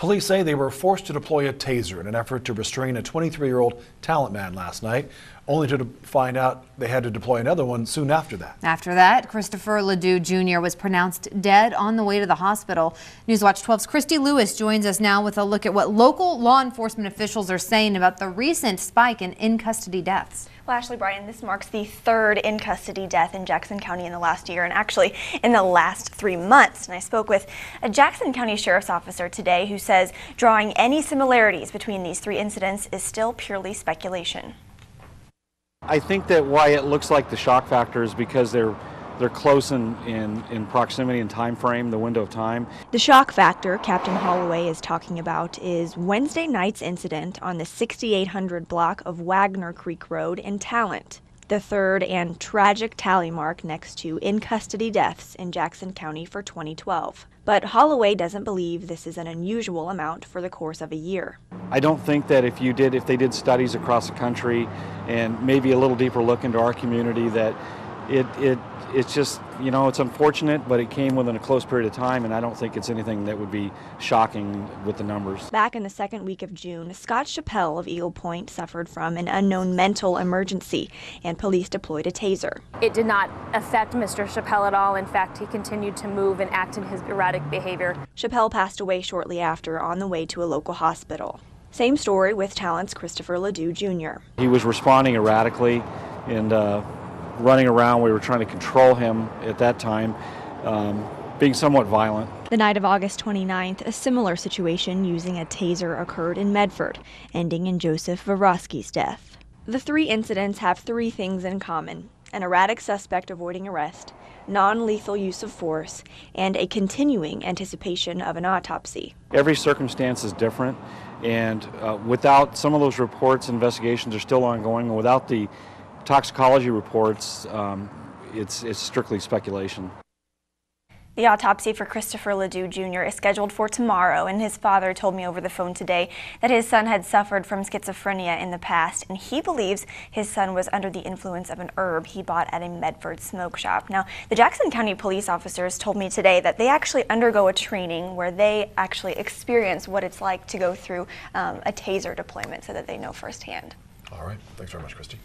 Police say they were forced to deploy a taser in an effort to restrain a 23-year-old talent man last night, only to find out they had to deploy another one soon after that. After that, Christopher LaDue Jr. was pronounced dead on the way to the hospital. Newswatch 12's Christy Lewis joins us now with a look at what local law enforcement officials are saying about the recent spike in in-custody deaths. Well, Ashley, Brian, this marks the third in-custody death in Jackson County in the last year, and actually in the last 3 months. And I spoke with a Jackson County Sheriff's officer today who says drawing any similarities between these three incidents is still purely speculation. I think that why it looks like the shock factor is because they're close in proximity and time frame, the window of time. The shock factor Captain Holloway is talking about is Wednesday night's incident on the 6800 block of Wagner Creek Road in Talent, the third and tragic tally mark next to in-custody deaths in Jackson County for 2012. But Holloway doesn't believe this is an unusual amount for the course of a year. I don't think that if they did studies across the country and maybe a little deeper look into our community, that it's just, you know, it's unfortunate, but it came within a close period of time, and I don't think it's anything that would be shocking with the numbers. Back in the second week of June, Scott Chappelle of Eagle Point suffered from an unknown mental emergency, and police deployed a taser. It did not affect Mr. Chappelle at all. In fact, he continued to move and act in his erratic behavior. Chappelle passed away shortly after on the way to a local hospital. Same story with Talent's Christopher LaDue Jr. He was responding erratically and running around. We were trying to control him at that time, being somewhat violent. The night of August 29th, a similar situation using a taser occurred in Medford, ending in Joseph Vorosky's death. The three incidents have three things in common: an erratic suspect avoiding arrest, non-lethal use of force, and a continuing anticipation of an autopsy. Every circumstance is different, and without some of those reports, investigations are still ongoing, and without the toxicology reports, it's strictly speculation. The autopsy for Christopher LaDue Jr. is scheduled for tomorrow, and his father told me over the phone today that his son had suffered from schizophrenia in the past, and he believes his son was under the influence of an herb he bought at a Medford smoke shop. Now, the Jackson County police officers told me today that they actually undergo a training where they actually experience what it's like to go through a taser deployment so that they know firsthand. All right. Thanks very much, Christy.